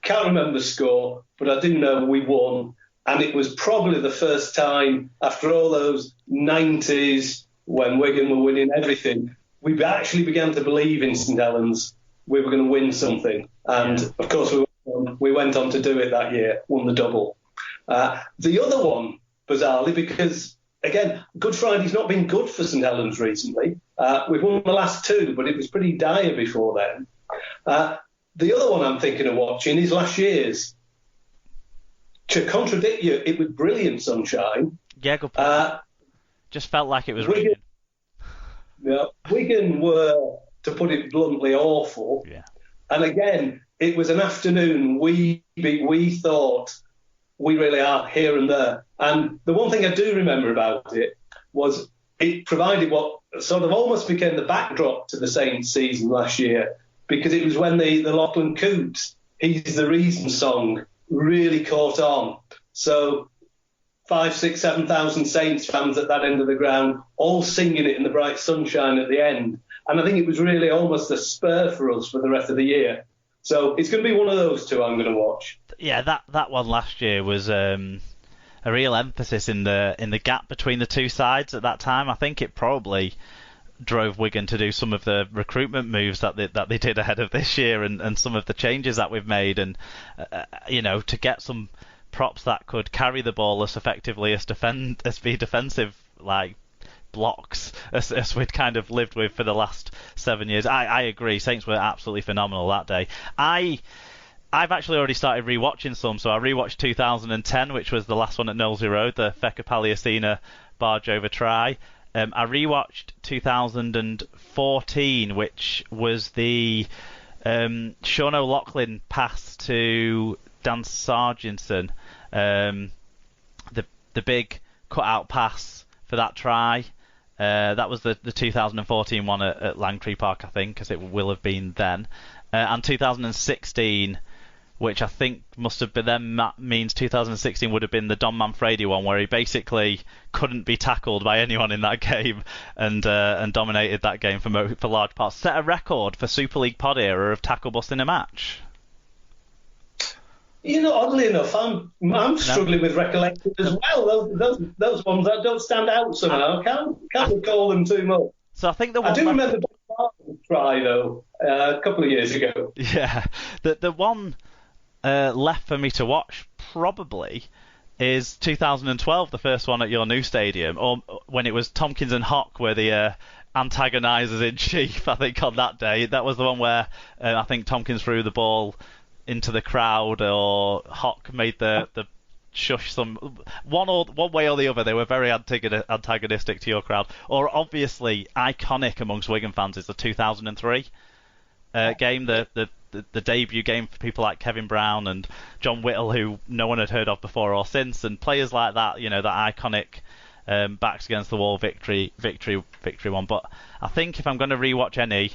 can't remember the score, but I do know we won. And it was probably the first time after all those 90s when Wigan were winning everything, we actually began to believe in St Helens we were going to win something. And, of course, we went on to do it that year, won the double. The other one, bizarrely, because, again, Good Friday's not been good for St Helens recently. We've won the last two, but it was pretty dire before then. The other one I'm thinking of watching is last year's. To contradict you, it was brilliant sunshine. Yeah, good point. Just felt like it was raining. Yeah, Wigan were, to put it bluntly, awful. Yeah. And again, it was an afternoon we thought we really are here and there. And the one thing I do remember about it was it provided what sort of almost became the backdrop to the Saints season last year, because it was when the Lachlan Coops, He's the Reason song really caught on. So 5,000, 6,000, 7,000 Saints fans at that end of the ground, all singing it in the bright sunshine at the end. And I think it was really almost a spur for us for the rest of the year. So it's going to be one of those two I'm going to watch. Yeah, that one last year was a real emphasis in the gap between the two sides at that time. I think it probably drove Wigan to do some of the recruitment moves that they did ahead of this year, and some of the changes that we've made, and to get some props that could carry the ball as effectively as be defensive like blocks as we'd kind of lived with for the last 7 years. I agree. Saints were absolutely phenomenal that day. I've actually already started rewatching some, so I rewatched 2010, which was the last one at Knowsley Road, the Feka Paliacina barge over try. I rewatched 2014, which was the Sean O'Loughlin pass to Dan Sargentson, the big cut-out pass for that try. That was the 2014 one at Langtree Park, I think, because it will have been then. And 2016, which I think must have been then, that means 2016 would have been the Don Manfredi one, where he basically couldn't be tackled by anyone in that game and dominated that game for large parts. Set a record for Super League pod era of tackle busting a match. Oddly enough, I'm struggling with recollection as well. Those ones that don't stand out somehow. I can't recall them too much. So I think the one I do remember the try though a couple of years ago. Yeah, the one left for me to watch probably is 2012, the first one at your new stadium, or when it was Tompkins and Hock were the antagonisers in chief. I think on that day, that was the one where I think Tompkins threw the ball into the crowd, or Hock made the shush some one way or the other. They were very antagonistic to your crowd. Or obviously iconic amongst Wigan fans is the 2003 game, the debut game for people like Kevin Brown and John Whittle, who no one had heard of before or since, and players like that. That iconic backs against the wall victory one. But I think if I'm going to rewatch any,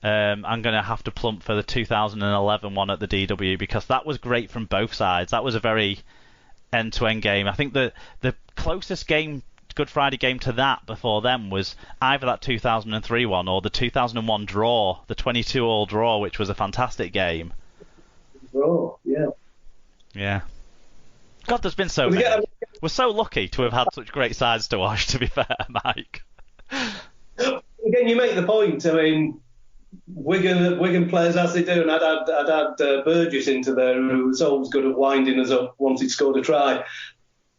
I'm going to have to plump for the 2011 one at the DW, because that was great from both sides. That was a very end-to-end game. I think the closest game, Good Friday game to that before then, was either that 2003 one or the 2001 draw, the 22-all draw, which was a fantastic game. Draw, yeah. Yeah. God, there's been so many. We're so lucky to have had such great sides to watch, to be fair, Mike. Again, you make the point. I mean, Wigan players as they do, and I'd add Burgess into there, who was always good at winding us up once he'd scored a try.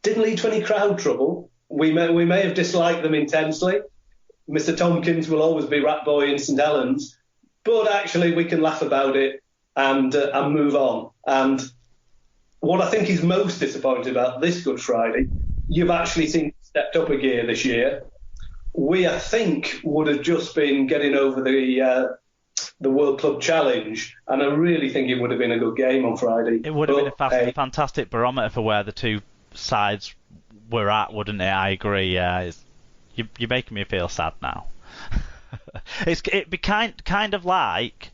Didn't lead to any crowd trouble. We may have disliked them intensely. Mr. Tompkins will always be rat boy in St Helens, but actually we can laugh about it and move on. And what I think is most disappointing about this Good Friday, you've actually seen stepped up a gear this year. We, I think, would have just been getting over the World Club Challenge, and I really think it would have been a good game on Friday. It would have been a fantastic barometer for where the two sides were at, wouldn't it? I agree. You're making me feel sad now. It'd be kind of like,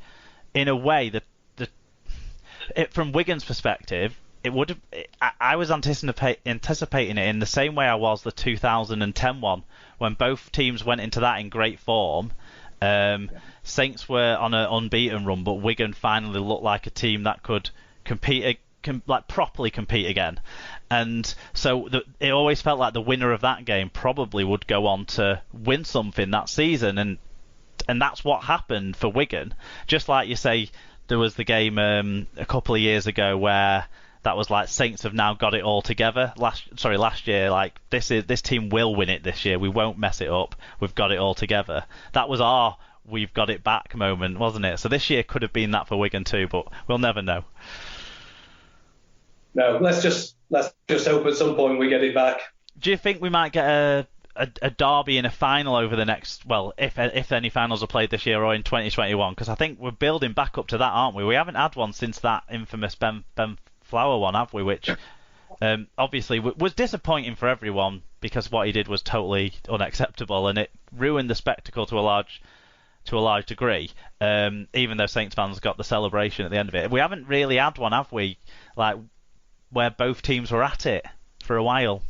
in a way, that from Wigan's perspective, it would have. I was anticipating it in the same way I was the 2010 one, when both teams went into that in great form. Saints were on an unbeaten run, but Wigan finally looked like a team that could properly compete again. And so it always felt like the winner of that game probably would go on to win something that season, and that's what happened for Wigan. Just like you say, there was the game a couple of years ago where that was like Saints have now got it all together. Last year, like this team will win it this year. We won't mess it up. We've got it all together. That was our we've got it back moment, wasn't it? So this year could have been that for Wigan too, but we'll never know. No, let's just hope at some point we get it back. Do you think we might get a derby in a final over the next, well, if any finals are played this year or in 2021? Because I think we're building back up to that, aren't we? We haven't had one since that infamous Ben Flower one, have we? Which obviously was disappointing for everyone because what he did was totally unacceptable and it ruined the spectacle to a large degree. Even though Saints fans got the celebration at the end of it, we haven't really had one, have we? Like where both teams were at it for a while.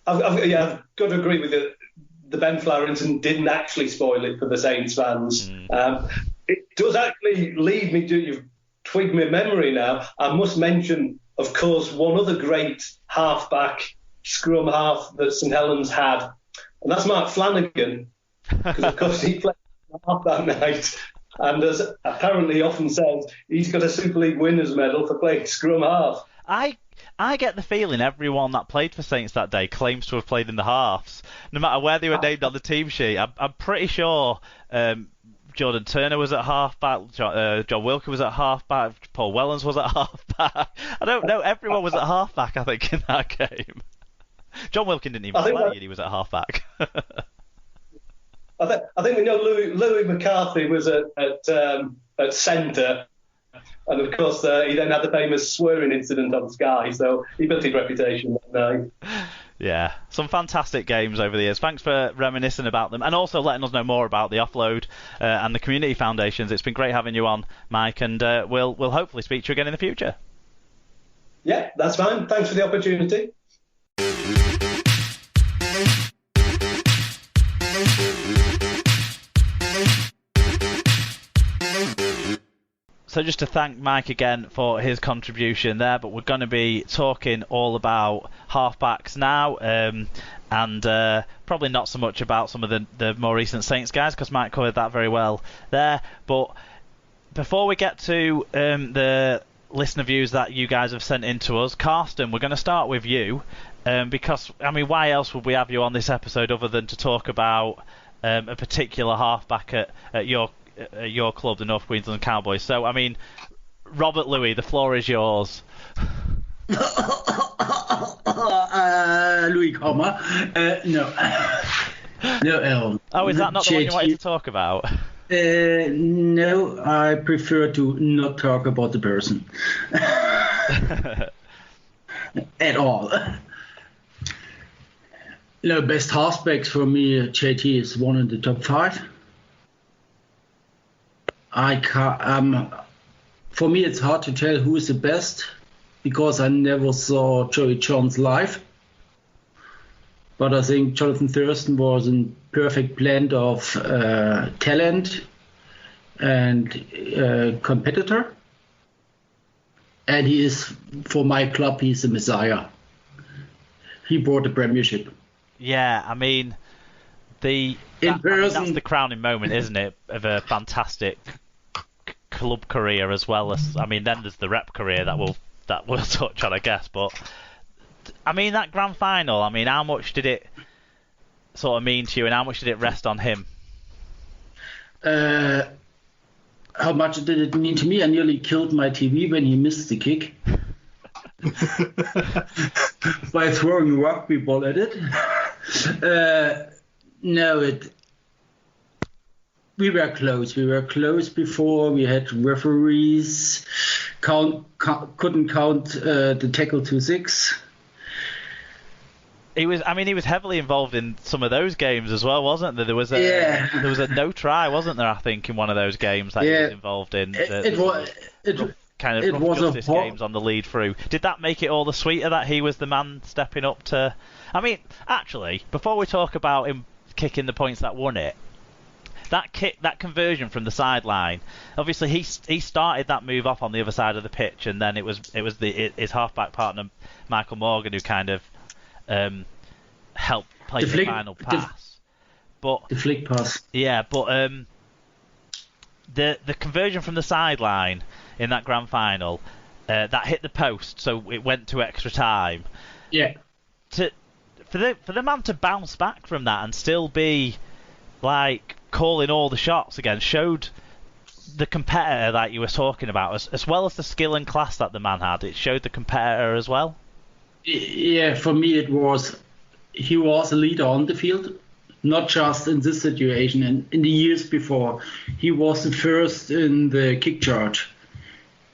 I've got to agree with you. The Ben Flower incident didn't actually spoil it for the Saints fans. It does actually lead me to, you've twigged my memory now, I must mention, of course, one other great halfback, scrum half that St Helens had, and that's Mark Flanagan, because of course he played half that night. And as apparently often says, he's got a Super League winners medal for playing scrum half. I get the feeling everyone that played for Saints that day claims to have played in the halves, no matter where they were named on the team sheet. I'm pretty sure Jordan Turner was at halfback, John Wilkie was at halfback, Paul Wellens was at halfback. I don't know, everyone was at halfback, I think, in that game. Centre Wilkin didn't even play, and he was at halfback. I think we know Louis McCarthy was at centre, and of course he then had the famous swearing incident on Sky, so he built his reputation that night. Yeah, some fantastic games over the years. Thanks for reminiscing about them and also letting us know more about the Offload and the community foundations. It's been great having you on, Mike, and we'll hopefully speak to you again in the future. Yeah, that's fine. Thanks for the opportunity. So just to thank Mike again for his contribution there, but we're going to be talking all about halfbacks now, and probably not so much about some of the more recent Saints guys, because Mike covered that very well there. But before we get to the listener views that you guys have sent in to us, Karsten, we're going to start with you, because, I mean, why else would we have you on this episode other than to talk about a particular halfback at your club, the North Queensland Cowboys? So, I mean, Robert Louis, the floor is yours. Louis Comer. No. No. Oh, is that not the one you wanted to talk about? No, I prefer to not talk about the person. At all. No, best halfbacks for me, JT is one in the top 5. For me, it's hard to tell who is the best because I never saw Joey Johns live. But I think Jonathan Thurston was a perfect blend of talent and competitor. And he is, for my club, he's the messiah. He brought the premiership. Yeah, I mean, that's the crowning moment, isn't it, of a fantastic club career as well as, I mean, then there's the rep career that we'll touch on, I guess. But I mean, that grand final, I mean, how much did it sort of mean to you, and how much did it rest on him? How much did it mean to me? I nearly killed my TV when he missed the kick by throwing a rugby ball at it. We were close. We were close before. We had referees couldn't count the tackle to 6. He was heavily involved in some of those games as well, wasn't there? There was a no try, wasn't there? I think in one of those games that he was involved in. It was games on the lead through. Did that make it all the sweeter that he was the man stepping up to? I mean, actually, before we talk about him kicking the points that won it, that conversion from the sideline. Obviously, he started that move off on the other side of the pitch, and then it was his halfback partner Michael Morgan who kind of helped play the final pass. The flick pass. Yeah, but the conversion from the sideline in that grand final that hit the post, so it went to extra time. Yeah. For the man to bounce back from that and still be like calling all the shots again showed the competitor that you were talking about, as well as the skill and class that the man had. It showed the competitor as well. Yeah, for me he was a leader on the field, not just in this situation. And in the years before, he was the first in the kick charge.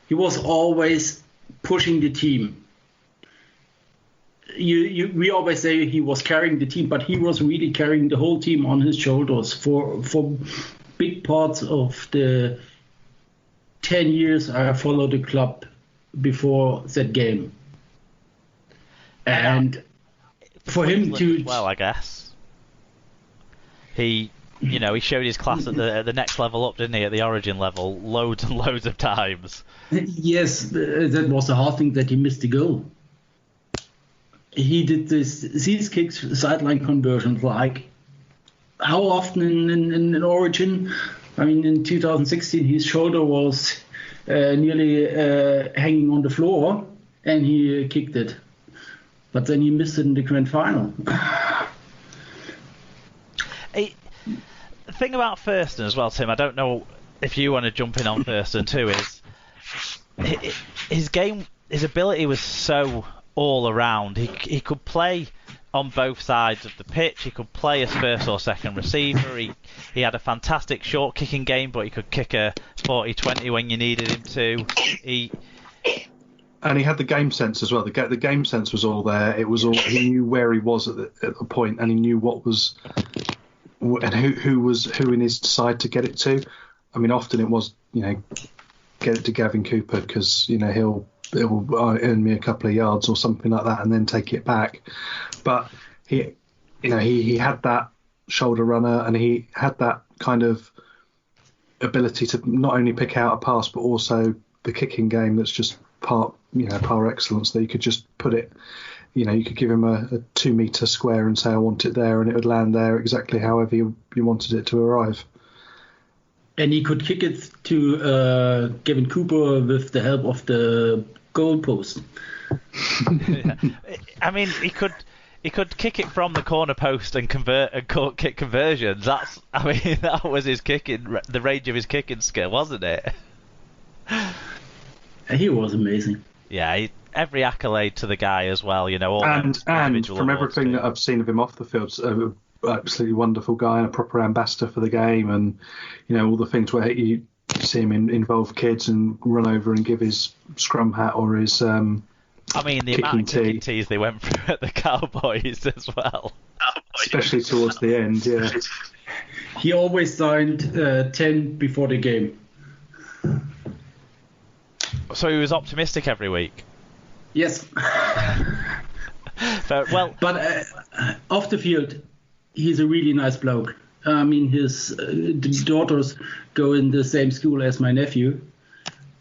He was always pushing the team. We always say he was carrying the team, but he was really carrying the whole team on his shoulders for big parts of the 10 years I followed the club before that game. And for him to... Well, I guess. He showed his class at the next level up, didn't he, at the Origin level, loads and loads of times. Yes, that was the hard thing, that he missed the goal. He did these kicks, sideline conversions, like how often in Origin? I mean, in 2016, his shoulder was nearly hanging on the floor, and he kicked it. But then he missed it in the grand final. The thing about Thurston as well, Tim, I don't know if you want to jump in on Thurston too, is his ability was so all around. He could play on both sides of the pitch. He could play as first or second receiver. He had a fantastic short kicking game, but he could kick a 40-20 when you needed him to. And he had the game sense as well. The game sense was all there. It was all, he knew where he was at the point, and he knew what was and who in his side to get it to. I mean, often it was, get it to Gavin Cooper because he'll earn me a couple of yards or something like that, and then take it back. But he had that shoulder runner, and he had that kind of ability to not only pick out a pass, but also the kicking game that's just par excellence. That you could just put it, you could give him a 2 meter square and say, I want it there, and it would land there exactly however you wanted it to arrive. And he could kick it to Gavin Cooper with the help of the goalpost. Yeah. I mean, he could kick it from the corner post and kick conversions. That was his kicking, the range of his kicking skill, wasn't it? He was amazing. Yeah, every accolade to the guy as well. All and from everything that I've seen of him off the field, absolutely wonderful guy and a proper ambassador for the game, and all the things where you see him involve kids and run over and give his scrum hat or his the amount of kicking tees they went through at the Cowboys as well, especially towards the end. Yeah, he always signed 10 before the game, so he was optimistic every week. Yes. But off the field, he's a really nice bloke. I mean, his daughters go in the same school as my nephew,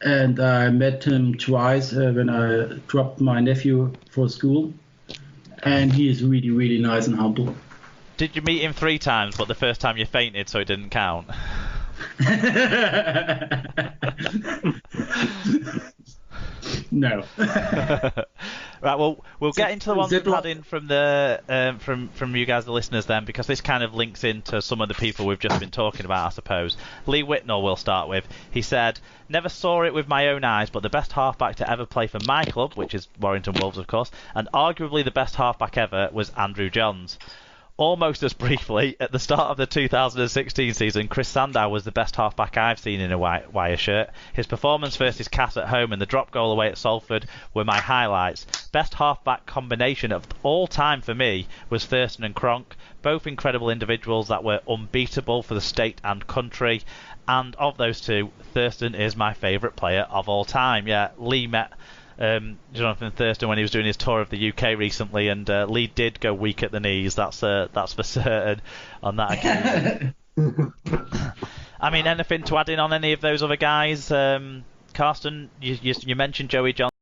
and I met him twice when I dropped my nephew for school, and he is really, really nice and humble. Did you meet him 3 times, but the first time you fainted, so it didn't count? No. Right, well, we'll get into the ones we've had in from the from you guys, the listeners, then, because this kind of links into some of the people we've just been talking about, I suppose. Lee Whitnall we'll start with. He said, never saw it with my own eyes, but the best halfback to ever play for my club, which is Warrington Wolves, of course, and arguably the best halfback ever was Andrew Johns. Almost as briefly, at the start of the 2016 season, Chris Sandow was the best halfback I've seen in a wire shirt. His performance versus Cass at home and the drop goal away at Salford were my highlights. Best halfback combination of all time for me was Thurston and Cronk, both incredible individuals that were unbeatable for the state and country. And of those two, Thurston is my favourite player of all time. Yeah, Lee met Jonathan Thurston when he was doing his tour of the UK recently, and Lee did go weak at the knees. That's for certain on that occasion. I mean, anything to add in on any of those other guys? Carsten, you mentioned Joey Johnson.